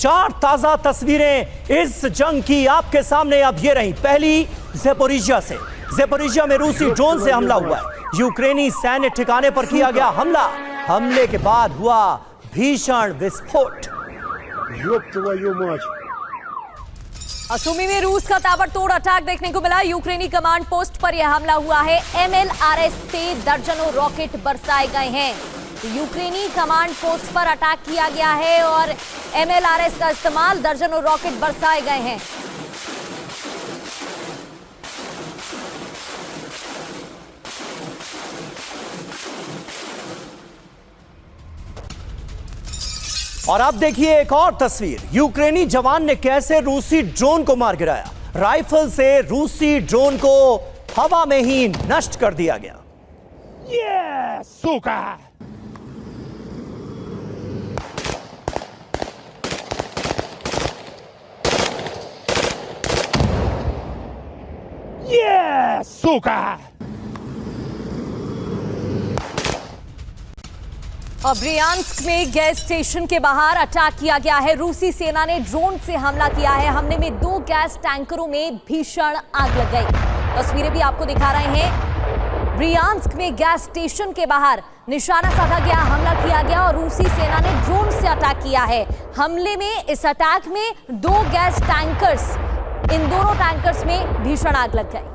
चार ताजा तस्वीरें इस जंग की आपके सामने अब ये रही। पहली ज़ेपोरिजिया से। ज़ेपोरिजिया में रूसी ड्रोन से हमला हुआ है। यूक्रेनी सैन्य ठिकाने पर किया गया हमला। हमले के बाद हुआ भीषण विस्फोट। असुमी में रूस का ताबड़तोड़ अटैक देखने को मिला। यूक्रेनी कमांड पोस्ट पर यह हमला हुआ है। MLRS से दर्जनों रॉकेट बरसाए गए हैं। यूक्रेनी कमांड पोस्ट पर अटैक किया गया है और MLRS का इस्तेमाल, दर्जनों रॉकेट बरसाए गए हैं। और अब देखिए एक और तस्वीर। यूक्रेनी जवान ने कैसे रूसी ड्रोन को मार गिराया। राइफल से रूसी ड्रोन को हवा में ही नष्ट कर दिया गया। ये सुका ये सुका। और ब्रियांस्क में गैस स्टेशन के बाहर अटैक किया गया है। रूसी सेना ने ड्रोन से हमला किया है। हमले में 2 गैस टैंकरों में भीषण आग लग गई। तस्वीरें भी आपको दिखा रहे हैं। ब्रियांस्क में गैस स्टेशन के बाहर निशाना साधा गया, हमला किया गया और रूसी सेना ने ड्रोन से अटैक किया है। हमले में, इस अटैक में 2 गैस टैंकर्स, इन दोनों टैंकर्स में भीषण आग लग गई।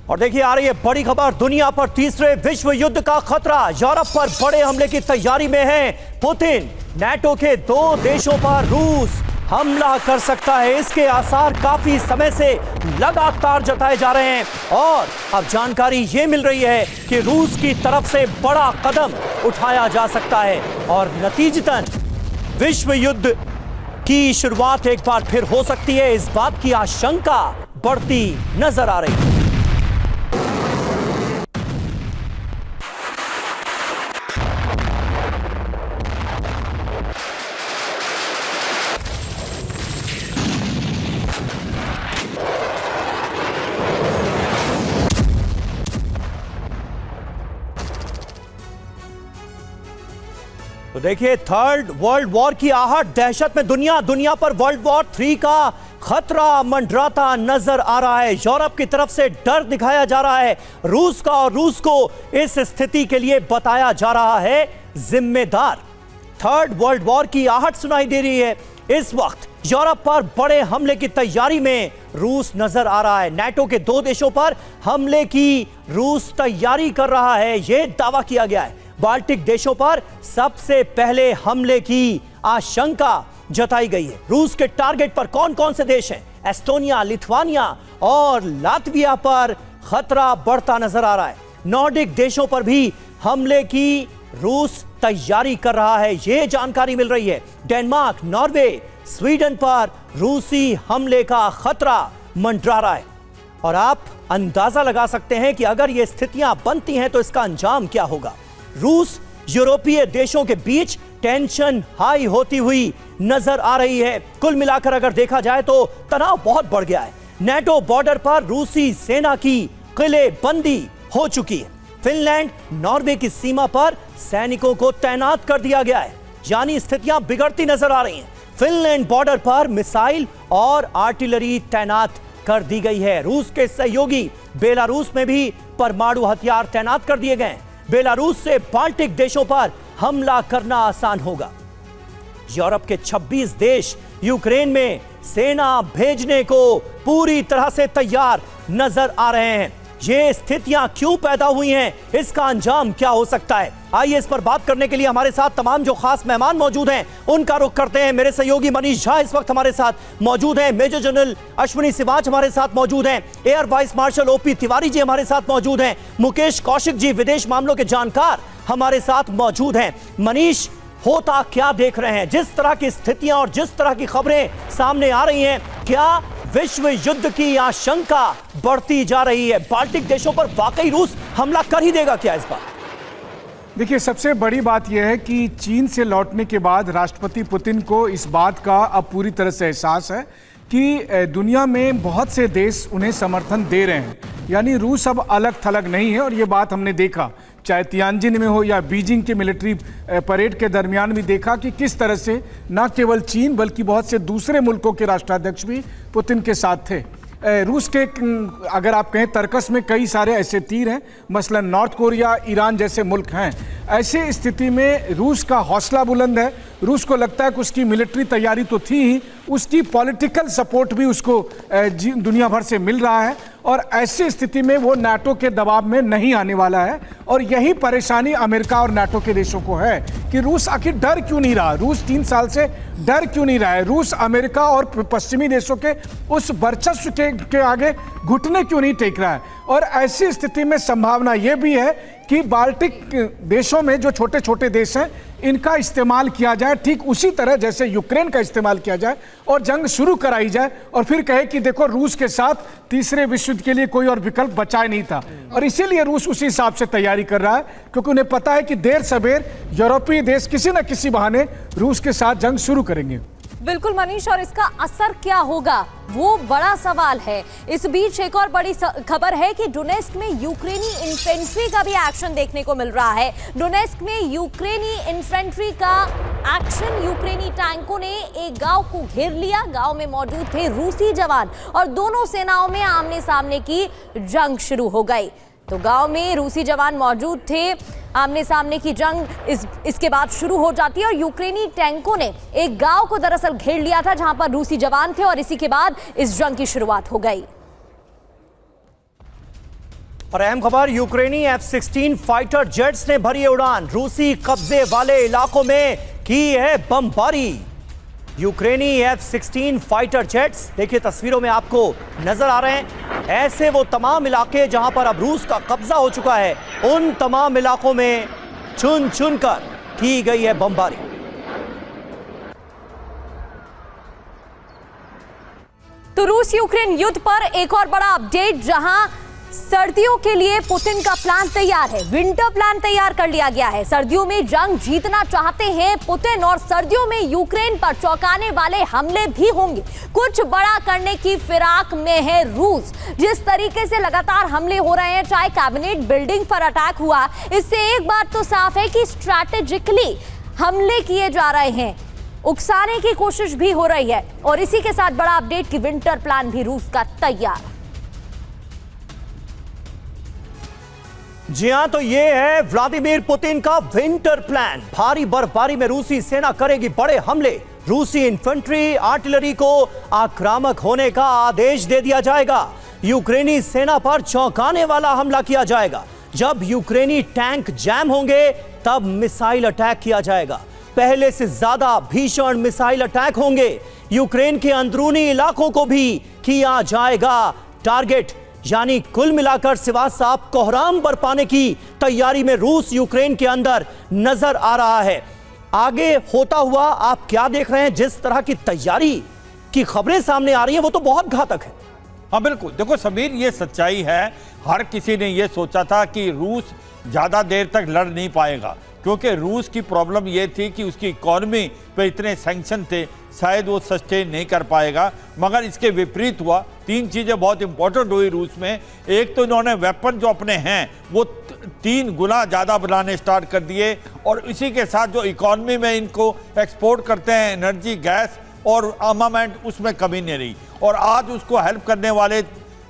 और देखिए आ रही है बड़ी खबर। दुनिया पर तीसरे विश्व युद्ध का खतरा। यूरोप पर बड़े हमले की तैयारी में है पुतिन। नाटो के 2 देशों पर रूस हमला कर सकता है, इसके आसार काफी समय से लगातार जताए जा रहे हैं। और अब जानकारी यह मिल रही है कि रूस की तरफ से बड़ा कदम उठाया जा सकता है और नतीजतन विश्व युद्ध की शुरुआत एक बार फिर हो सकती है। इस बात की आशंका बढ़ती नजर आ रही है। तो देखिए, थर्ड वर्ल्ड वॉर की आहट, दहशत में दुनिया पर वर्ल्ड वॉर 3 का खतरा मंडराता नजर आ रहा है। यूरोप की तरफ से डर दिखाया जा रहा है रूस का, और रूस को इस स्थिति के लिए बताया जा रहा है जिम्मेदार। थर्ड वर्ल्ड वॉर की आहट सुनाई दे रही है। इस वक्त यूरोप पर बड़े हमले की तैयारी में रूस नजर आ रहा है। नाटो के 2 देशों पर हमले की रूस तैयारी कर रहा है, यह दावा किया गया है। बाल्टिक देशों पर सबसे पहले हमले की आशंका जताई गई है। रूस के टारगेट पर कौन कौन से देश हैं? एस्टोनिया, लिथुआनिया और लातविया पर खतरा बढ़ता नजर आ रहा है। नॉर्डिक देशों पर भी हमले की रूस तैयारी कर रहा है, यह जानकारी मिल रही है। डेनमार्क, नॉर्वे, स्वीडन पर रूसी हमले का खतरा मंडरा रहा है। और आप अंदाजा लगा सकते हैं कि अगर ये स्थितियां बनती हैं तो इसका अंजाम क्या होगा। रूस यूरोपीय देशों के बीच टेंशन हाई होती हुई नजर आ रही है। कुल मिलाकर अगर देखा जाए तो तनाव बहुत बढ़ गया है। नाटो बॉर्डर पर रूसी सेना की किलेबंदी हो चुकी है। फिनलैंड, नॉर्वे की सीमा पर सैनिकों को तैनात कर दिया गया है, यानी स्थितियां बिगड़ती नजर आ रही हैं। फिनलैंड बॉर्डर पर मिसाइल और आर्टिलरी तैनात कर दी गई है। रूस के सहयोगी बेलारूस में भी परमाणु हथियार तैनात कर दिए गए। बेलारूस से बाल्टिक देशों पर हमला करना आसान होगा। यूरोप के 26 देश यूक्रेन में सेना भेजने को पूरी तरह से तैयार नजर आ रहे हैं। ये स्थितियां क्यों पैदा हुई हैं, इसका अंजाम क्या हो सकता है? आइए इस पर बात करने के लिए हमारे साथ तमाम जो खास मेहमान मौजूद हैं उनका रुख करते हैं। मेरे सहयोगी मनीष झा इस वक्त हमारे साथ मौजूद हैं। मेजर जनरल अश्विनी सिवाच हमारे साथ मौजूद हैं। Air vice marshal OP Tiwari ji हमारे साथ मौजूद हैं। मुकेश कौशिक जी, विदेश मामलों के जानकार, हमारे साथ मौजूद हैं। मनीष, होता क्या देख रहे हैं? जिस तरह की स्थितियां और जिस तरह की खबरें सामने आ रही हैं, क्या विश्व युद्ध की आशंका बढ़ती जा रही है? बाल्टिक देशों पर वाकई रूस हमला कर ही देगा क्या इस बार? देखिए, सबसे बड़ी बात यह है कि चीन से लौटने के बाद राष्ट्रपति पुतिन को इस बात का अब पूरी तरह से एहसास है कि दुनिया में बहुत से देश उन्हें समर्थन दे रहे हैं, यानी रूस अब अलग थलग नहीं है। और ये बात हमने देखा चाहे तियानजिन में हो या बीजिंग के मिलिट्री परेड के दरमियान भी देखा कि किस तरह से न केवल चीन बल्कि बहुत से दूसरे मुल्कों के राष्ट्राध्यक्ष भी पुतिन के साथ थे। रूस के अगर आप कहें तर्कस में कई सारे ऐसे तीर हैं, मसलन नॉर्थ कोरिया, ईरान जैसे मुल्क हैं। ऐसी स्थिति में रूस का हौसला बुलंद है। रूस को लगता है कि उसकी मिलिट्री तैयारी तो थी ही, उसकी पॉलिटिकल सपोर्ट भी उसको दुनिया भर से मिल रहा है और ऐसी स्थिति में वो नाटो के दबाव में नहीं आने वाला है। और यही परेशानी अमेरिका और नाटो के देशों को है कि रूस आखिर डर क्यों नहीं रहा, रूस 3 साल से डर क्यों नहीं रहा है, रूस अमेरिका और पश्चिमी देशों के उस वर्चस्व के आगे घुटने क्यों नहीं टेक रहा है। और ऐसी स्थिति में संभावना यह भी है कि बाल्टिक देशों में जो छोटे छोटे देश हैं इनका इस्तेमाल किया जाए ठीक उसी तरह जैसे यूक्रेन का इस्तेमाल किया जाए और जंग शुरू कराई जाए और फिर कहे कि देखो रूस के साथ तीसरे विश्व युद्ध के लिए कोई और विकल्प बचा नहीं था। और इसीलिए रूस उसी हिसाब से तैयारी कर रहा है क्योंकि उन्हें पता है कि देर सवेर यूरोपीय देश किसी न किसी बहाने रूस के साथ जंग शुरू करेंगे। बिल्कुल मनीष, और इसका असर क्या होगा वो बड़ा सवाल है। इस बीच एक और बड़ी खबर है कि डोनेस्क में यूक्रेनी इन्फेंट्री का भी एक्शन देखने को मिल रहा है। डोनेस्क में यूक्रेनी इन्फेंट्री का एक्शन, यूक्रेनी टैंकों ने एक गांव को घेर लिया। गांव में मौजूद थे रूसी जवान और दोनों सेनाओं में आमने सामने की जंग शुरू हो गई। तो गांव में रूसी जवान मौजूद थे, आमने सामने की जंग इसके बाद शुरू हो जाती है और यूक्रेनी टैंकों ने एक गांव को दरअसल घेर लिया था जहां पर रूसी जवान थे और इसी के बाद इस जंग की शुरुआत हो गई। और अहम खबर, यूक्रेनी F-16 फाइटर जेट्स ने भरी उड़ान, रूसी कब्जे वाले इलाकों में की है बमबारी। यूक्रेनी F-16 फाइटर जेट्स, देखिए तस्वीरों में आपको नजर आ रहे हैं, ऐसे वो तमाम इलाके जहां पर अब रूस का कब्जा हो चुका है, उन तमाम इलाकों में चुन चुन कर की गई है बमबारी। तो रूस यूक्रेन युद्ध पर एक और बड़ा अपडेट, जहां सर्दियों के लिए पुतिन का प्लान तैयार है, विंटर प्लान तैयार कर लिया गया है। सर्दियों में जंग जीतना चाहते हैं पुतिन और सर्दियों में यूक्रेन पर चौंकाने वाले हमले भी होंगे। कुछ बड़ा करने की फिराक में है रूस। जिस तरीके से लगातार हमले हो रहे हैं, चाहे कैबिनेट बिल्डिंग पर अटैक हुआ, इससे एक बात तो साफ है कि स्ट्रैटेजिकली हमले किए जा रहे हैं, उकसाने की कोशिश भी हो रही है। और इसी के साथ बड़ा अपडेट कि विंटर प्लान भी रूस का तैयार। जी हां, तो ये है व्लादिमीर पुतिन का विंटर प्लान। भारी बर्फबारी में रूसी सेना करेगी बड़े हमले, रूसी इन्फेंट्री आर्टिलरी को आक्रामक होने का आदेश दे दिया जाएगा, यूक्रेनी सेना पर चौंकाने वाला हमला किया जाएगा। जब यूक्रेनी टैंक जैम होंगे तब मिसाइल अटैक किया जाएगा, पहले से ज्यादा भीषण मिसाइल अटैक होंगे। यूक्रेन के अंदरूनी इलाकों को भी किया जाएगा टारगेट। यानी कुल मिलाकर सिवाज साहब कोहराम बरपाने की तैयारी में रूस यूक्रेन के अंदर नजर आ रहा है। आगे होता हुआ आप क्या देख रहे हैं? जिस तरह की तैयारी की खबरें सामने आ रही हैं वो तो बहुत घातक है। हाँ बिल्कुल, देखो समीर, ये सच्चाई है। हर किसी ने ये सोचा था कि रूस ज़्यादा देर तक लड़ नहीं पाएगा क्योंकि रूस की प्रॉब्लम ये थी कि उसकी इकॉनमी पे इतने सैंक्शन थे, शायद वो सस्टेन नहीं कर पाएगा। मगर इसके विपरीत हुआ। 3 चीज़ें बहुत इंपॉर्टेंट हुई रूस में। एक तो इन्होंने वेपन जो अपने हैं वो 3 गुना ज़्यादा बनाने स्टार्ट कर दिए और इसी के साथ जो इकॉनमी में इनको एक्सपोर्ट करते हैं एनर्जी, गैस और आर्मामेंट, उसमें कमी नहीं रही। और आज उसको हेल्प करने वाले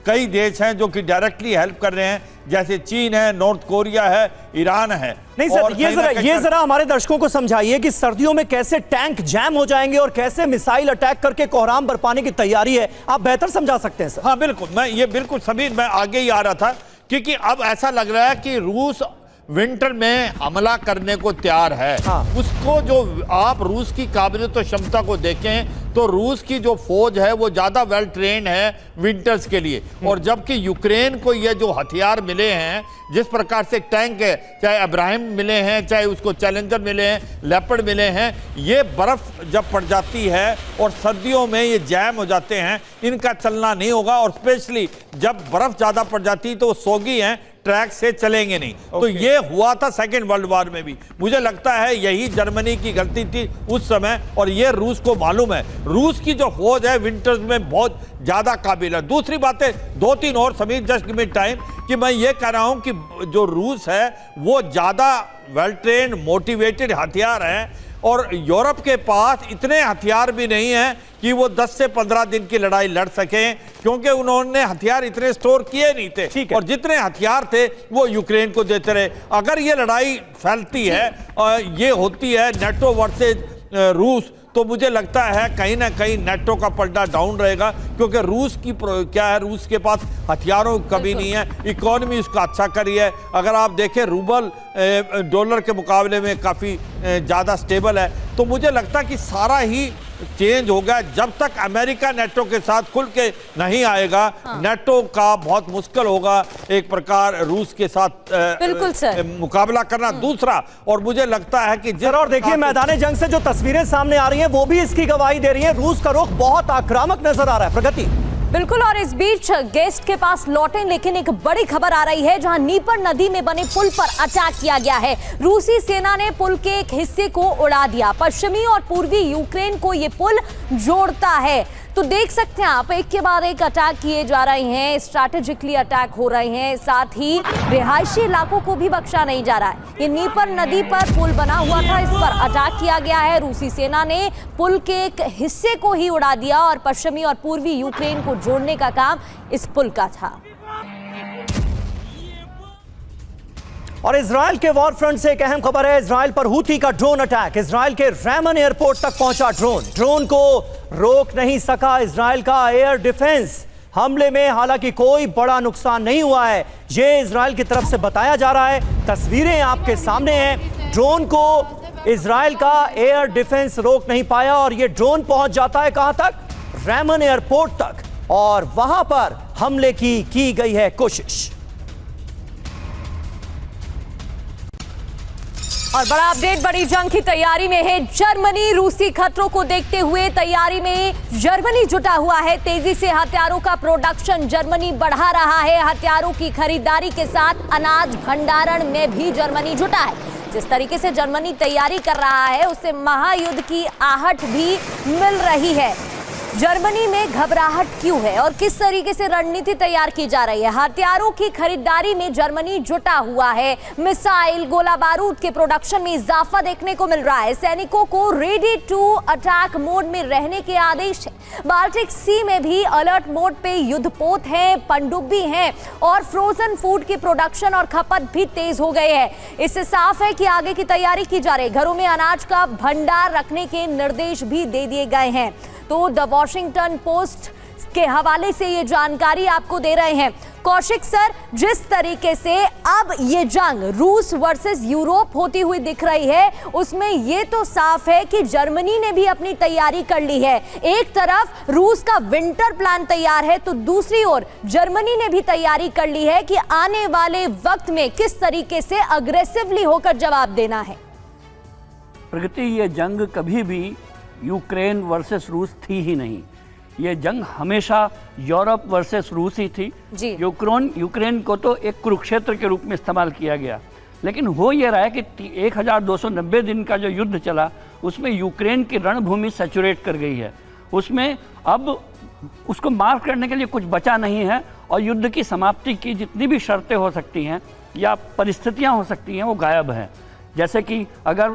कई देश हैं जो कि डायरेक्टली हेल्प कर रहे हैं, जैसे चीन है, नॉर्थ कोरिया है, ईरान है। नहीं सर, ये जरा हमारे दर्शकों को समझाइए कि सर्दियों में कैसे टैंक जैम हो जाएंगे और कैसे मिसाइल अटैक करके कोहराम बरपाने की तैयारी है, आप बेहतर समझा सकते हैं सर। हाँ बिल्कुल, बिल्कुल समीर, मैं आगे ही आ रहा था क्योंकि अब ऐसा लग रहा है कि रूस विंटर में हमला करने को तैयार है। हाँ। उसको जो आप रूस की काबिलियत और क्षमता को देखें तो रूस की जो फौज है वो ज़्यादा वेल ट्रेंड है विंटर्स के लिए। और जबकि यूक्रेन को ये जो हथियार मिले हैं, जिस प्रकार से टैंक है, चाहे अब्राहिम मिले हैं, चाहे उसको चैलेंजर मिले हैं, लेपर्ड मिले हैं, ये बर्फ़ जब पड़ जाती है और सर्दियों में ये जैम हो जाते हैं, इनका चलना नहीं होगा। और स्पेशली जब बर्फ़ ज़्यादा पड़ जाती है तो वो सोगी हैं, ट्रैक से चलेंगे नहीं। तो ये हुआ था सेकेंड वर्ल्ड वॉर में भी। मुझे लगता है यही जर्मनी की गलती थी उस समय, और ये रूस को मालूम है। रूस की जो फौज है विंटर्स में बहुत ज्यादा काबिल है। दूसरी बात है, 2-3 और Sameer, just give me time, कि मैं ये कह रहा हूं कि जो रूस है वो ज्यादा वेल ट्रेन्ड मोटिवेटेड हथियार हैं, और यूरोप के पास इतने हथियार भी नहीं हैं कि वो 10 से 15 दिन की लड़ाई लड़ सकें, क्योंकि उन्होंने हथियार इतने स्टोर किए नहीं थे, और जितने हथियार थे वो यूक्रेन को देते रहे। अगर ये लड़ाई फैलती है और ये होती है नेटो वर्सेज रूस, तो मुझे लगता है कहीं ना कहीं नेटो का पलड़ा डाउन रहेगा, क्योंकि रूस की क्या है, रूस के पास हथियारों की कमी नहीं है, इकोनॉमी उसका अच्छा करी है। अगर आप देखें रूबल डॉलर के मुकाबले में काफ़ी ज़्यादा स्टेबल है। तो मुझे लगता है कि सारा ही चेंज होगा। जब तक अमेरिका नेटो के साथ खुल के नहीं आएगा, नेटो का बहुत मुश्किल होगा एक प्रकार रूस के साथ बिल्कुल सर मुकाबला करना। दूसरा, और मुझे लगता है कि सर, और देखिए मैदान जंग से जो तस्वीरें सामने आ रही हैं वो भी इसकी गवाही दे रही है। रूस का रुख बहुत आक्रामक नजर आ रहा है। प्रगति। बिल्कुल, और इस बीच गेस्ट के पास लौटें, लेकिन एक बड़ी खबर आ रही है जहां नीपर नदी में बने पुल पर अटैक किया गया है। रूसी सेना ने पुल के एक हिस्से को उड़ा दिया। पश्चिमी और पूर्वी यूक्रेन को यह पुल जोड़ता है। तो देख सकते हैं आप, एक के बाद एक अटैक किए जा रहे हैं, स्ट्रैटेजिकली अटैक हो रहे हैं, साथ ही रिहायशी इलाकों को भी बख्शा नहीं जा रहा है। ये नीपर नदी पर पुल बना हुआ था, इस पर अटैक किया गया है। रूसी सेना ने पुल के एक हिस्से को ही उड़ा दिया और पश्चिमी और पूर्वी यूक्रेन को जोड़ने का काम इस पुल का था। और इजराइल के वॉर फ्रंट से एक अहम खबर है। इजराइल पर हूथी का ड्रोन अटैक। इजराइल के रैमन एयरपोर्ट तक पहुंचा ड्रोन को रोक नहीं सका इजराइल का एयर डिफेंस। हमले में हालांकि कोई बड़ा नुकसान नहीं हुआ है, यह इजराइल की तरफ से बताया जा रहा है। तस्वीरें आपके सामने हैं। ड्रोन को इजराइल का एयर डिफेंस रोक नहीं पाया और यह ड्रोन पहुंच जाता है कहां तक? रैमन एयरपोर्ट तक, और वहां पर हमले की गई है कोशिश। और बड़ा अपडेट बड़ी जंग की तैयारी में है जर्मनी। रूसी खतरों को देखते हुए तैयारी में जर्मनी जुटा हुआ है। तेजी से हथियारों का प्रोडक्शन जर्मनी बढ़ा रहा है। हथियारों की खरीदारी के साथ अनाज भंडारण में भी जर्मनी जुटा है। जिस तरीके से जर्मनी तैयारी कर रहा है उससे महायुद्ध की आहट भी मिल रही है। जर्मनी में घबराहट क्यों है और किस तरीके से रणनीति तैयार की जा रही है? हथियारों की खरीदारी में जर्मनी जुटा हुआ है। मिसाइल, गोला बारूद के प्रोडक्शन में इजाफा देखने को मिल रहा है। सैनिकों को रेडी टू अटैक मोड में रहने के आदेश है। बाल्टिक सी में भी अलर्ट मोड पे युद्धपोत हैं, पनडुब्बी हैं और फ्रोजन फूड की प्रोडक्शन और खपत भी तेज हो गए हैं। इससे साफ है कि आगे की तैयारी की जा रही है। घरों में अनाज का भंडार रखने के निर्देश भी दे दिए गए हैं। तो द वॉशिंगटन पोस्ट के हवाले से ये जानकारी आपको दे रहे हैं कौशिक सर। जिस तरीके से अब ये जंग रूस वर्सेस यूरोप होती हुई दिख रही है, उसमें ये तो साफ है कि जर्मनी ने भी अपनी तैयारी कर ली है। एक तरफ रूस का विंटर प्लान तैयार है, तो दूसरी ओर जर्मनी ने भी तैयारी कर ली है कि आने वाले वक्त में किस तरीके से अग्रेसिवली होकर जवाब देना है। प्रगति, ये जंग कभी भी यूक्रेन वर्सेस रूस थी ही नहीं। ये जंग हमेशा यूरोप वर्सेस रूस ही थी। यूक्रेन को तो एक कुरुक्षेत्र के रूप में इस्तेमाल किया गया, लेकिन हो ये रहा है कि 1290 दिन का जो युद्ध चला उसमें यूक्रेन की रणभूमि सैचुरेट कर गई है। उसमें अब उसको मार करने के लिए कुछ बचा नहीं है, और युद्ध की समाप्ति की जितनी भी शर्तें हो सकती हैं या परिस्थितियां हो सकती हैं वो गायब हैं। जैसे कि अगर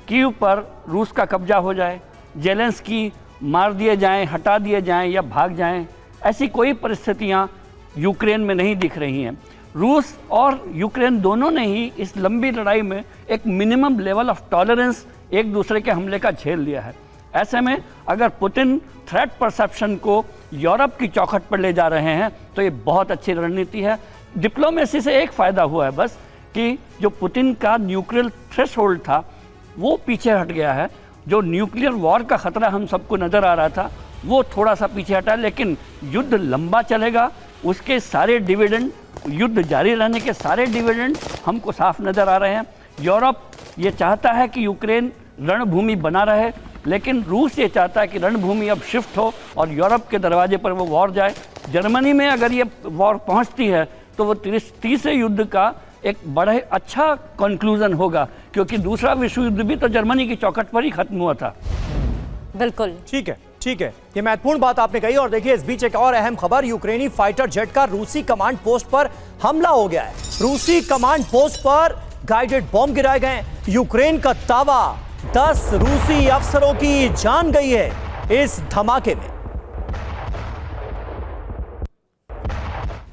कीव पर रूस का कब्जा हो जाए, जेलेंस्की मार दिए जाएं, हटा दिए जाएं या भाग जाएं, ऐसी कोई परिस्थितियां यूक्रेन में नहीं दिख रही हैं। रूस और यूक्रेन दोनों ने ही इस लंबी लड़ाई में एक मिनिमम लेवल ऑफ टॉलरेंस एक दूसरे के हमले का झेल लिया है। ऐसे में अगर पुतिन थ्रेट परसेप्शन को यूरोप की चौखट पर ले जा रहे हैं तो ये बहुत अच्छी रणनीति है। डिप्लोमेसी से एक फ़ायदा हुआ है बस कि जो पुतिन का न्यूक्लियर थ्रेशोल्ड था वो पीछे हट गया है। जो न्यूक्लियर वॉर का खतरा हम सबको नज़र आ रहा था वो थोड़ा सा पीछे हटा, लेकिन युद्ध लंबा चलेगा। उसके सारे डिविडेंड, युद्ध जारी रहने के सारे डिविडेंड हमको साफ नज़र आ रहे हैं। यूरोप ये चाहता है कि यूक्रेन रणभूमि बना रहे, लेकिन रूस ये चाहता है कि रणभूमि अब शिफ्ट हो और यूरोप के दरवाजे पर वो वॉर जाए। जर्मनी में अगर ये वॉर पहुंचती है तो वो तीसरे युद्ध का एक बड़ा ही अच्छा कंक्लूजन होगा, क्योंकि दूसरा विश्व युद्ध भी तो जर्मनी की चौखट पर ही खत्म हुआ था। बिल्कुल ठीक है, ठीक है, ये महत्वपूर्ण बात आपने कही। और देखिए, इस बीच एक और अहम खबर, यूक्रेनी फाइटर जेट का रूसी कमांड पोस्ट पर हमला हो गया है। रूसी कमांड पोस्ट पर गाइडेड बॉम्ब गिराए गए। यूक्रेन का दावा, 10 रूसी अफसरों की जान गई है इस धमाके में।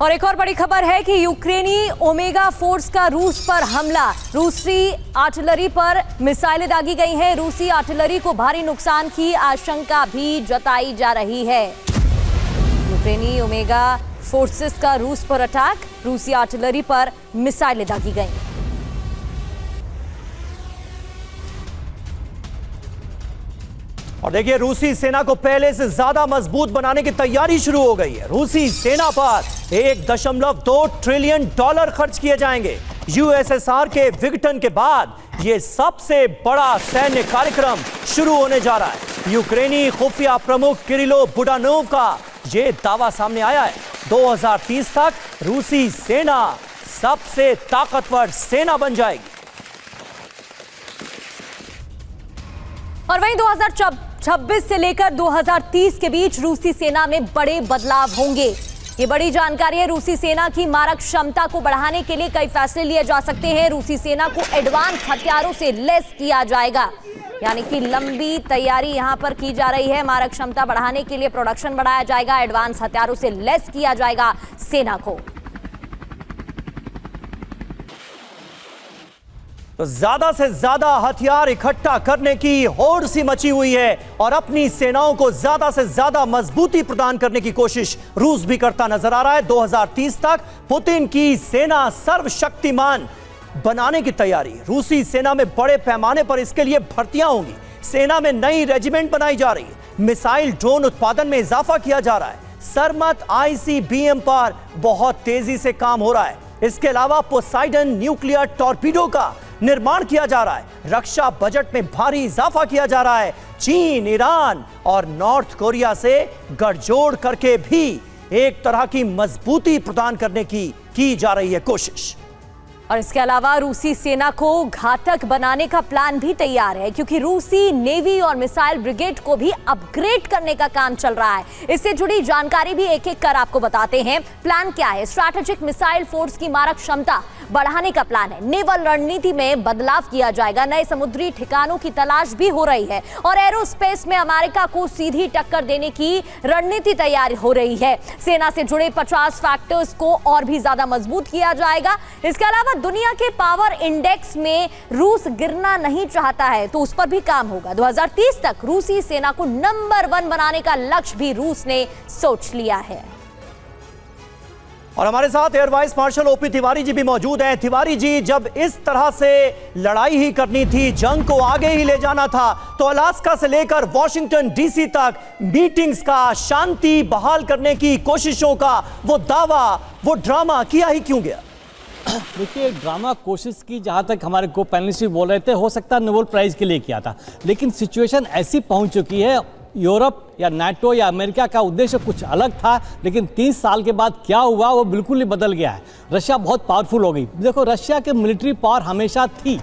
और एक और बड़ी खबर है कि यूक्रेनी ओमेगा फोर्स का रूस पर हमला, रूसी आर्टिलरी पर मिसाइलें दागी गई हैं। रूसी आर्टिलरी को भारी नुकसान की आशंका भी जताई जा रही है। यूक्रेनी ओमेगा फोर्सेस का रूस पर अटैक, रूसी आर्टिलरी पर मिसाइलें दागी गई। और देखिए, रूसी सेना को पहले से ज्यादा मजबूत बनाने की तैयारी शुरू हो गई है। रूसी सेना पर $1.2 ट्रिलियन खर्च किए जाएंगे। यूएसएसआर के विघटन के बाद यह सबसे बड़ा सैन्य कार्यक्रम शुरू होने जा रहा है। यूक्रेनी खुफिया प्रमुख किरिलो बुडानोव का यह दावा सामने आया है। 2030 तक रूसी सेना सबसे ताकतवर सेना बन जाएगी। और वहीं 2026 से लेकर 2030 के बीच रूसी सेना में बड़े बदलाव होंगे। ये बड़ी जानकारी है। रूसी सेना की मारक क्षमता को बढ़ाने के लिए कई फैसले लिए जा सकते हैं। रूसी सेना को एडवांस हथियारों से लैस किया जाएगा, यानी कि लंबी तैयारी यहां पर की जा रही है। मारक क्षमता बढ़ाने के लिए प्रोडक्शन बढ़ाया जाएगा, एडवांस हथियारों से लैस किया जाएगा सेना को। तो ज्यादा से ज्यादा हथियार इकट्ठा करने की होड़ सी मची हुई है और अपनी सेनाओं को ज्यादा से ज्यादा मजबूती प्रदान करने की कोशिश रूस भी करता नजर आ रहा है। 2030 तक पुतिन की सेना सर्वशक्तिमान बनाने की तैयारी। रूसी सेना में बड़े पैमाने पर इसके लिए भर्तियां होंगी। सेना में नई रेजिमेंट बनाई जा रही है। मिसाइल ड्रोन उत्पादन में इजाफा किया जा रहा है। सरमत ICBM पर बहुत तेजी से काम हो रहा है। इसके अलावा पोसाइडन न्यूक्लियर टॉर्पीडो का निर्माण किया जा रहा है। रक्षा बजट में भारी इजाफा किया जा रहा है। चीन, ईरान और नॉर्थ कोरिया से गठजोड़ करके भी एक तरह की मजबूती प्रदान करने की जा रही है कोशिश। और इसके अलावा रूसी सेना को घातक बनाने का प्लान भी तैयार है, क्योंकि रूसी नेवी और मिसाइल ब्रिगेड को भी अपग्रेड करने का काम चल रहा है। इससे जुड़ी जानकारी भी एक एक कर आपको बताते हैं। प्लान क्या है? स्ट्रैटेजिक मिसाइल फोर्स की मारक क्षमता बढ़ाने का प्लान है। नेवल रणनीति में बदलाव किया जाएगा। नए समुद्री ठिकानों की तलाश भी हो रही है और एरोस्पेस में अमेरिका को सीधी टक्कर देने की रणनीति तैयार हो रही है। सेना से जुड़े 50 फैक्टर्स को और भी ज्यादा मजबूत किया जाएगा। इसके अलावा दुनिया के पावर इंडेक्स में रूस गिरना नहीं चाहता है, तो उस पर भी काम होगा। 2030 तक रूसी सेना को नंबर 1 बनाने का लक्ष्य भी रूस ने सोच लिया है। और हमारे साथ air vice marshal OP Tiwari ji भी मौजूद हैं। तिवारी जी, जब इस तरह से लड़ाई ही करनी थी, जंग को आगे ही ले जाना था, तो अलास्का से लेकर वॉशिंगटन DC तक मीटिंग्स का, शांति बहाल करने की कोशिशों का वो दावा, वो ड्रामा किया ही क्यों गया? देखिए, ड्रामा कोशिश की, जहाँ तक हमारे को पैनलिस्ट भी बोल रहे थे, हो सकता है नोबेल प्राइज़ के लिए किया था, लेकिन सिचुएशन ऐसी पहुँच चुकी है। यूरोप या नाटो या अमेरिका का उद्देश्य कुछ अलग था, लेकिन 30 साल के बाद क्या हुआ वो बिल्कुल ही बदल गया है। रशिया बहुत पावरफुल हो गई। देखो, रशिया के मिलिट्री पावर हमेशा थी,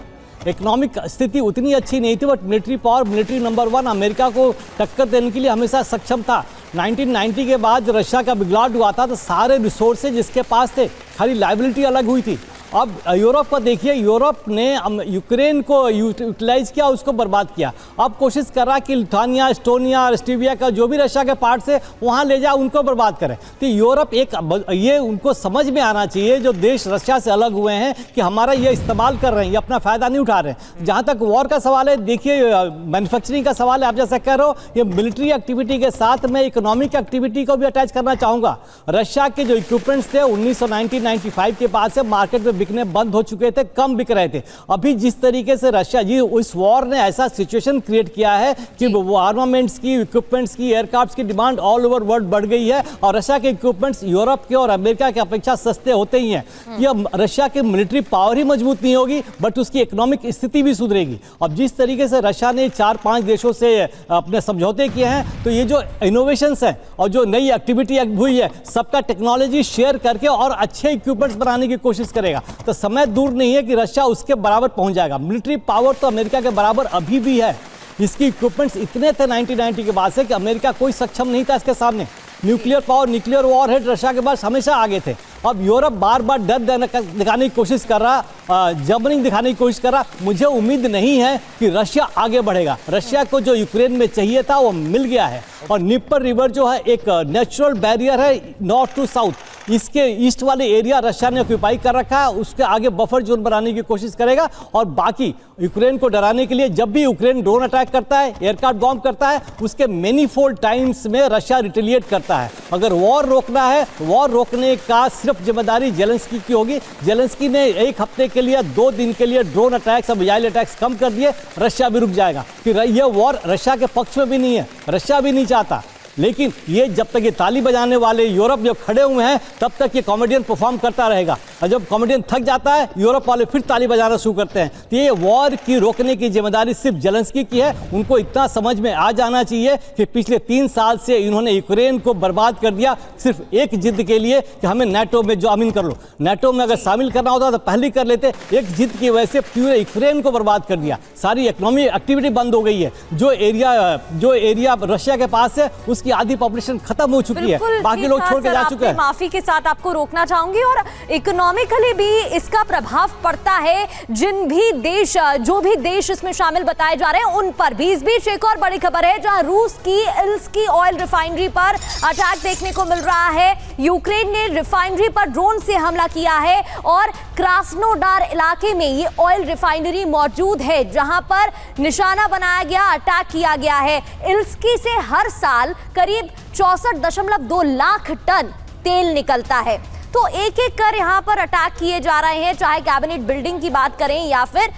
इकोनॉमिक स्थिति उतनी अच्छी नहीं थी, but military power, military number 1 America को टक्कर देने के लिए हमेशा सक्षम था। 1990 के बाद रशिया का बिगड़ाट हुआ था, तो सारे रिसोर्सेज जिसके पास थे, खाली लाइबिलिटी अलग हुई थी। अब यूरोप को देखिए, यूरोप ने यूक्रेन को यूटिलाइज किया, उसको बर्बाद किया। अब कोशिश कर रहा कि लिथुआनिया, एस्टोनिया, एस्टोनिया का जो भी रशिया के पार्ट्स है वहाँ ले जाए, उनको बर्बाद करें। तो यूरोप ये उनको समझ में आना चाहिए, जो देश रशिया से अलग हुए हैं, कि हमारा ये इस्तेमाल कर रहे हैं, ये अपना फ़ायदा नहीं उठा रहे हैं। जहाँ तक वॉर का सवाल है, देखिए मैन्युफैक्चरिंग का सवाल है, आप जैसा कह रहे हो, ये मिलिट्री एक्टिविटी के साथ मैं इकोनॉमिक एक्टिविटी को भी अटैच करना चाहूँगा। रशिया के जो इक्विपमेंट्स थे 1995 के बाद से मार्केट में बिकने बंद हो चुके थे, कम बिक रहे थे। अभी जिस तरीके से रशिया जी उस वॉर ने ऐसा सिचुएशन क्रिएट किया है कि वो आर्मामेंट्स की, इक्विपमेंट्स की, एयरक्राफ्ट्स की डिमांड ऑल ओवर वर्ल्ड बढ़ गई है और रशिया के इक्विपमेंट्स यूरोप के और अमेरिका की अपेक्षा सस्ते होते ही हैं। यह रशिया की मिलिट्री पावर ही मजबूत नहीं होगी बट उसकी इकोनॉमिक स्थिति भी सुधरेगी। अब जिस तरीके से रशिया ने 4-5 देशों से अपने समझौते किए हैं, तो ये जो इनोवेशंस हैं और जो नई एक्टिविटी हुई है, सबका टेक्नोलॉजी शेयर करके और अच्छे इक्विपमेंट्स बनाने की कोशिश करेगा। तो समय दूर नहीं है कि रशिया उसके बराबर पहुंच जाएगा। मिलिट्री पावर तो अमेरिका के बराबर अभी भी है। इसकी इक्विपमेंट्स इतने थे 1990 के बाद से कि अमेरिका कोई सक्षम नहीं था इसके सामने। Nuclear power, nuclear warhead Russia के पास हमेशा आगे थे। अब यूरोप बार बार डर दिखाने की कोशिश कर रहा, जबरनी दिखाने की कोशिश कर रहा। मुझे उम्मीद नहीं है कि रशिया आगे बढ़ेगा। रशिया को जो यूक्रेन में चाहिए था वो मिल गया है और नीपर रिवर जो है एक नेचुरल बैरियर है नॉर्थ टू साउथ, इसके ईस्ट वाले एरिया रशिया ने ऑक्यूपाई कर रखा है। उसके आगे बफर जोन बनाने की कोशिश करेगा और बाकी यूक्रेन को डराने के लिए जब भी यूक्रेन ड्रोन अटैक करता है, एयरक्राफ्ट बॉम्ब करता है, उसके मैनीफोल्ड टाइम्स में रशिया रिटेलिएट करता है। अगर वॉर रोकना है, वॉर रोकने का सिर्फ जिम्मेदारी जेलेंस्की की होगी। जेलेंस्की ने 1 हफ्ते के लिए, 2 दिन के लिए ड्रोन अटैक्स और मिसाइल अटैक्स कम कर दिए, रशिया भी रुक जाएगा। फिर यह वॉर रशिया के पक्ष में भी नहीं है, रशिया भी नहीं चाहता। लेकिन ये जब तक ये ताली बजाने वाले यूरोप जब खड़े हुए हैं तब तक ये कॉमेडियन परफॉर्म करता रहेगा और जब कॉमेडियन थक जाता है यूरोप वाले फिर ताली बजाना शुरू करते हैं। तो ये वॉर की रोकने की जिम्मेदारी सिर्फ जेलेंस्की की है। उनको इतना समझ में आ जाना चाहिए कि पिछले 3 साल से इन्होंने यूक्रेन को बर्बाद कर दिया सिर्फ एक जिद के लिए कि हमें नाटो में शामिल कर लो। नाटो में अगर शामिल करना होता तो पहले कर लेते। एक जिद की वजह से पूरे यूक्रेन को बर्बाद कर दिया, सारी इकोनॉमिक एक्टिविटी बंद हो गई है। जो एरिया रशिया के पास है उसकी आधी पॉपुलेशन खत्म हो चुकी है, बाकी लोग छोड़ के जा चुके हैं। माफी के साथ आपको रोकना चाहूंगी और इकोनॉमिकली भी इसका प्रभाव पड़ता है जो भी देश इसमें शामिल बताए जा रहे हैं उन पर भी। इस बीच एक और बड़ी खबर है जहां रूस की इल्स्की ऑयल रिफाइनरी पर अटैक देखने को मिल रहा है। यूक्रेन ने रिफाइनरी पर ड्रोन से हमला किया है और क्रास्नोडार इलाके में ये ऑयल रिफाइनरी मौजूद है जहां पर निशाना बनाया गया, अटैक किया गया है। इल्स्की से हर साल करीब 64.2 लाख टन तेल निकलता है। तो एक एक कर यहां पर अटैक किए जा रहे हैं, चाहे कैबिनेट बिल्डिंग की बात करें या फिर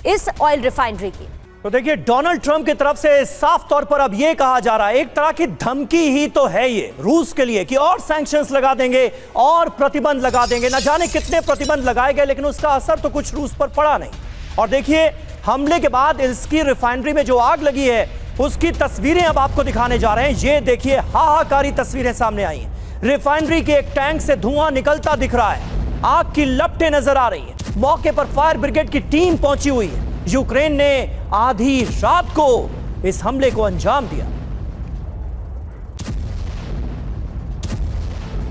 इस ऑयल रिफाइनरी की। तो देखिए, डोनाल्ड ट्रंप की तरफ से साफ तौर पर अब यह कहा जा रहा है, एक तरह की धमकी ही तो है ये रूस के लिए कि और सैंक्शंस लगा देंगे और प्रतिबंध लगा देंगे। न जाने कितने प्रतिबंध लगाए गए लेकिन उसका असर तो कुछ रूस पर पड़ा नहीं। और देखिए, हमले के बाद इल्स्की रिफाइनरी में जो आग लगी है उसकी तस्वीरें अब आपको दिखाने जा रहे हैं। ये देखिए, हाहाकारी तस्वीरें सामने आई हैं। रिफाइनरी के एक टैंक से धुआं निकलता दिख रहा है, आग की लपटें नजर आ रही हैं। मौके पर फायर ब्रिगेड की टीम पहुंची हुई है। यूक्रेन ने आधी रात को इस हमले को अंजाम दिया।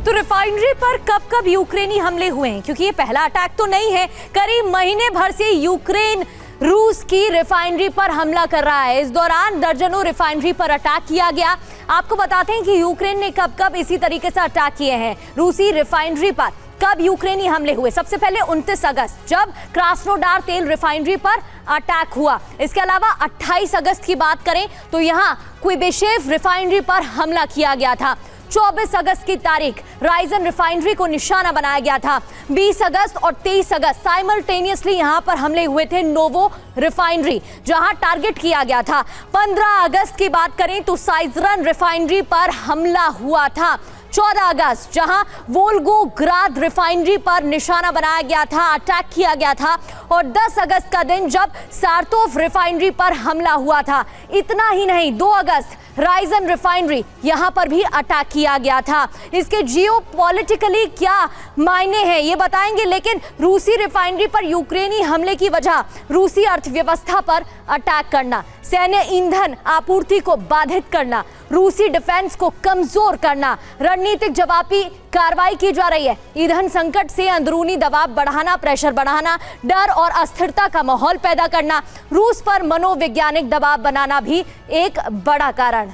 तो रिफाइनरी पर कब यूक्रेनी हमले हुए हैं, क्योंकि ये पहला अटैक तो नहीं है। करीब महीने भर से यूक्रेन रूस की रिफाइनरी पर हमला कर रहा है। इस दौरान दर्जनों रिफाइनरी पर अटैक किया गया। आपको बताते हैं कि यूक्रेन ने कब इसी तरीके से अटैक किए हैं रूसी रिफाइनरी पर। कब यूक्रेनी हमले हुए? सबसे पहले 29 अगस्त जब क्रास्नोडार तेल रिफाइनरी पर अटैक हुआ। इसके अलावा 28 अगस्त की बात करें तो यहां क्विबेशेव रिफाइनरी पर हमला किया गया था। 24 अगस्त की तारीख राइजन रिफाइनरी को निशाना बनाया गया था। 20 अगस्त और 23 अगस्त साइमल्टेनियसली यहां पर हमले हुए थे नोवो रिफाइनरी, जहां टारगेट किया गया था। 15 अगस्त की बात करें तो साइजरन रिफाइनरी पर हमला हुआ था। 14 अगस्त जहां वोल्गोग्राद रिफाइनरी पर निशाना बनाया गया था, अटैक किया गया था। और 10 अगस्त का दिन जब सार्तोव रिफाइनरी पर हमला हुआ था। इतना ही नहीं, 2 अगस्त राइजन रिफाइनरी यहां पर भी अटैक किया गया था। इसके जियोपॉलिटिकली क्या मायने हैं ये बताएंगे, लेकिन रूसी रिफाइनरी पर यूक्रेनी हमले की वजह रूसी अर्थव्यवस्था पर अटैक करना, सैन्य ईंधन आपूर्ति को बाधित करना, रूसी डिफेंस को कमजोर करना, रणनीतिक जवाबी कार्रवाई की जा रही है। ईंधन संकट से अंदरूनी दबाव बढ़ाना, प्रेशर बढ़ाना, डर और अस्थिरता का माहौल पैदा करना, रूस पर मनोवैज्ञानिक दबाव बनाना भी एक बड़ा कारण।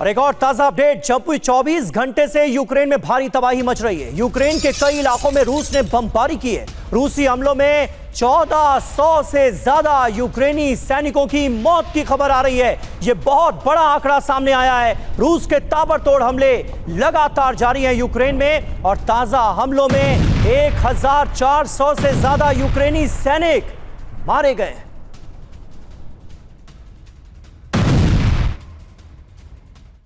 और एक और ताजा अपडेट, जब 24 घंटे से यूक्रेन में भारी तबाही मच रही है। यूक्रेन के कई इलाकों में रूस ने बमबारी की है। रूसी हमलों में 1400 से ज्यादा यूक्रेनी सैनिकों की मौत की खबर आ रही है। यह बहुत बड़ा आंकड़ा सामने आया है। रूस के ताबड़तोड़ हमले लगातार जारी हैं यूक्रेन में और ताजा हमलों में 1400 से ज्यादा यूक्रेनी सैनिक मारे गए।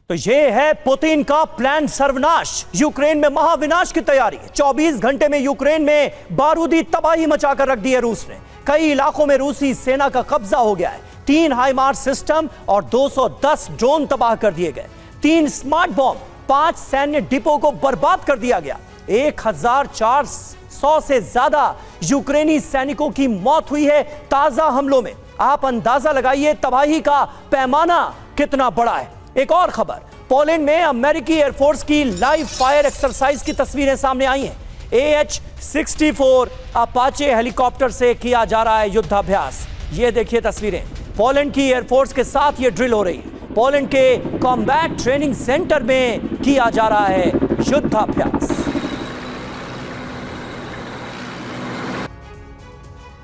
तो यह है पुतिन का प्लान सर्वनाश। यूक्रेन में महाविनाश की तैयारी। 24 घंटे में यूक्रेन में बारूदी तबाही मचाकर रख दी है रूस ने। कई इलाकों में रूसी सेना का कब्जा हो गया है। 3 हाइमार्स सिस्टम और 210 ड्रोन तबाह कर दिए गए। 3 स्मार्ट बॉम्ब, 5 सैन्य डिपो को बर्बाद कर दिया गया। 1400 से ज्यादा यूक्रेनी सैनिकों की मौत हुई है ताजा हमलों में। आप अंदाजा लगाइए तबाही का पैमाना कितना बड़ा है। एक और खबर, पोलैंड में अमेरिकी एयरफोर्स की लाइव फायर एक्सरसाइज की तस्वीरें सामने आई हैं। AH-64 अपाचे हेलीकॉप्टर से किया जा रहा है युद्धाभ्यास। ये देखिए तस्वीरें, पोलैंड की एयरफोर्स के साथ ये ड्रिल हो रही है। पोलैंड के कॉम्बैट ट्रेनिंग सेंटर में किया जा रहा है युद्धाभ्यास।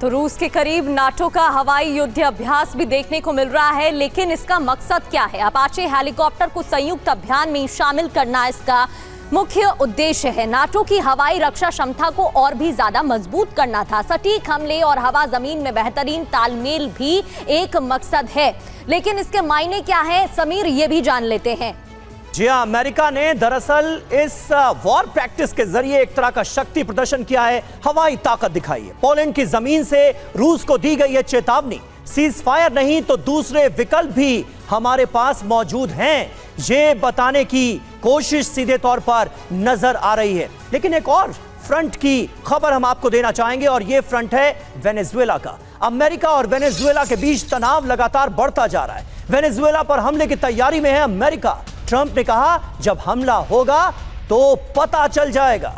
तो रूस के करीब नाटो का हवाई युद्ध अभ्यास भी देखने को मिल रहा है, लेकिन इसका मकसद क्या है? अपाचे हेलीकॉप्टर को संयुक्त अभियान में शामिल करना इसका मुख्य उद्देश्य है। नाटो की हवाई रक्षा क्षमता को और भी ज्यादा मजबूत करना था। सटीक हमले और हवा जमीन में बेहतरीन तालमेल भी एक मकसद है, लेकिन इसके मायने क्या है समीर, ये भी जान लेते हैं। जी हां, अमेरिका ने दरअसल इस वॉर प्रैक्टिस के जरिए एक तरह का शक्ति प्रदर्शन किया है, हवाई ताकत दिखाई है। पोलैंड की जमीन से रूस को दी गई है चेतावनी, सीज फायर नहीं तो दूसरे विकल्प भी हमारे पास मौजूद हैं, ये बताने की कोशिश सीधे तौर पर नजर आ रही है। लेकिन एक और फ्रंट की खबर हम आपको देना चाहेंगे और यह फ्रंट है वेनेजुएला का। अमेरिका और वेनेजुएला के बीच तनाव लगातार बढ़ता जा रहा है। वेनेजुएला पर हमले की तैयारी में है अमेरिका। ट्रंप ने कहा जब हमला होगा तो पता चल जाएगा।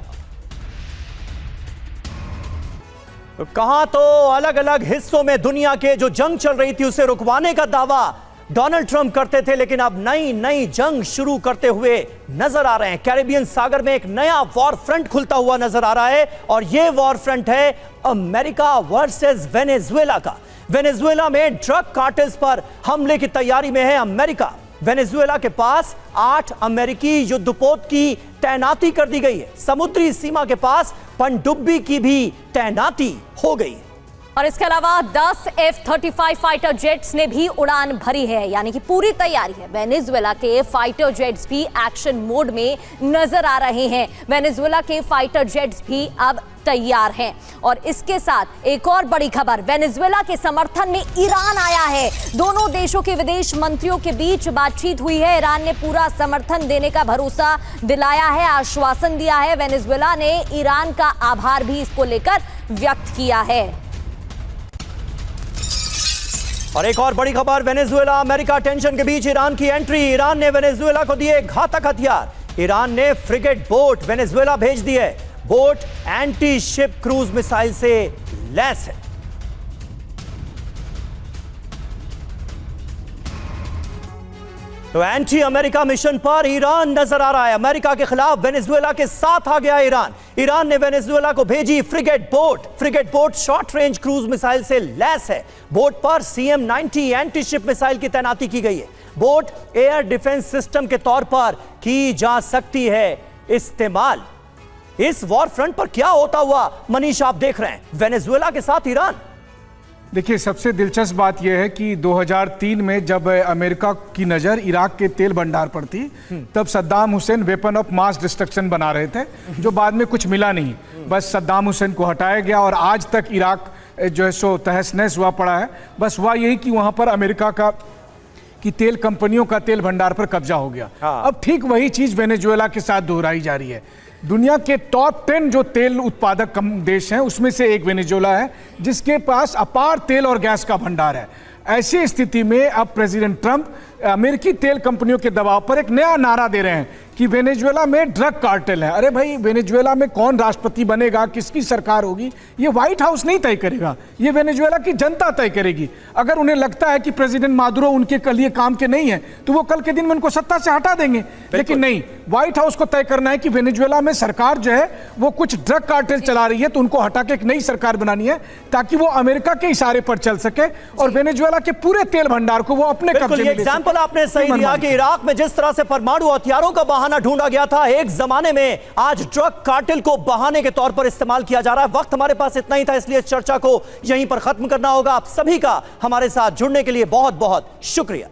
कहां तो अलग अलग हिस्सों में दुनिया के जो जंग चल रही थी उसे रुकवाने का दावा डोनाल्ड ट्रंप करते थे, लेकिन अब नई नई जंग शुरू करते हुए नजर आ रहे हैं। कैरेबियन सागर में एक नया वॉर फ्रंट खुलता हुआ नजर आ रहा है और यह वॉर फ्रंट है अमेरिका वर्सेस वेनेजुएला का। वेनेजुएला में ड्रग कार्टेल्स पर हमले की तैयारी में है अमेरिका। वेनेजुएला के पास 8 अमेरिकी युद्धपोत की तैनाती कर दी गई है। समुद्री सीमा के पास पनडुब्बी की भी तैनाती हो गई है। और इसके अलावा 10 F-35 फाइटर जेट्स ने भी उड़ान भरी है, यानी कि पूरी तैयारी है। वेनेजुएला के फाइटर जेट्स भी एक्शन मोड में नजर आ रहे हैं। वेनेजुएला के फाइटर जेट्स भी अब तैयार हैं। और इसके साथ एक और बड़ी खबर, वेनेजुएला के समर्थन में ईरान आया है। दोनों देशों के विदेश मंत्रियों के बीच बातचीत हुई है। ईरान ने पूरा समर्थन देने का भरोसा दिलाया है, आश्वासन दिया है। वेनेजुएला ने ईरान का आभार भी इसको लेकर व्यक्त किया है। और एक और बड़ी खबर, वेनेजुएला अमेरिका टेंशन के बीच ईरान की एंट्री। ईरान ने वेनेजुएला को दिए घातक हथियार। ईरान ने फ्रिगेट बोट वेनेजुएला भेज दी है। Boat anti ship cruise missile से लैस है। तो एंटी अमेरिका मिशन पर ईरान नजर आ रहा है। अमेरिका के खिलाफ वेनेजुएला के साथ आ गया ईरान। ईरान ने वेनेजुएला को भेजी frigate boat. Frigate boat short range cruise missile से लैस है। बोट पर CM-90 एंटी शिप मिसाइल की तैनाती की गई है। बोट एयर डिफेंस सिस्टम के तौर पर की जा सकती है इस्तेमाल। इस वॉर फ्रंट पर क्या होता हुआ मनीष आप देख रहे हैं, वेनेजुएला के साथ ईरान। देखिए, सबसे दिलचस्प बात यह है कि 2003 में जब अमेरिका की नज़र इराक के तेल भंडार पर थी, तब Saddam Hussain weapon of mass destruction बना रहे थे, जो बाद में कुछ मिला नहीं। बस सद्दाम हुसैन को हटाया गया और आज तक इराक जो है सो तहस नहस हुआ पड़ा है। बस हुआ यही कि वहाँ पर अमेरिका की तेल कंपनियों का तेल भंडार पर कब्जा हो गया। अब ठीक वही चीज़ वेनेजुएला के साथ दोहराई जा रही है। दुनिया के टॉप 10 जो तेल उत्पादक देश हैं उसमें से एक वेनेजुएला है, जिसके पास अपार तेल और गैस का भंडार है। ऐसी स्थिति में अब प्रेसिडेंट ट्रंप अमेरिकी तेल कंपनियों के दबाव पर एक नया नारा दे रहे हैं कि वेनेजुएला में ड्रग कार्टेल है। अरे भाई, वेनेजुएला में कौन राष्ट्रपति बनेगा, किसकी सरकार होगी, ये व्हाइट हाउस नहीं तय करेगा, ये वेनेजुएला की जनता तय करेगी। अगर उन्हें लगता है कि प्रेसिडेंट मादुरो उनके लिए काम के नहीं है तो वो कल के दिन में उनको सत्ता से हटा देंगे, लेकिन नहीं, व्हाइट हाउस को तय करना है कि वेनेजुएला में सरकार जो है वो कुछ ड्रग कार्टेल चला रही है, तो उनको हटा के एक नई सरकार बनानी है ताकि वो अमेरिका के इशारे पर चल सके और वेनेजुएला के पूरे तेल भंडार को वो अपने कब्जे में ले सके। बिल्कुल आपने सही दिया कि इराक में जिस तरह से परमाणु हथियारों का बहाना ढूंढा गया था एक जमाने में, आज ड्रग कार्टेल को बहाने के तौर पर इस्तेमाल किया जा रहा है। वक्त हमारे पास इतना ही था, इसलिए इस चर्चा को यहीं पर खत्म करना होगा। आप सभी का हमारे साथ जुड़ने के लिए बहुत बहुत शुक्रिया।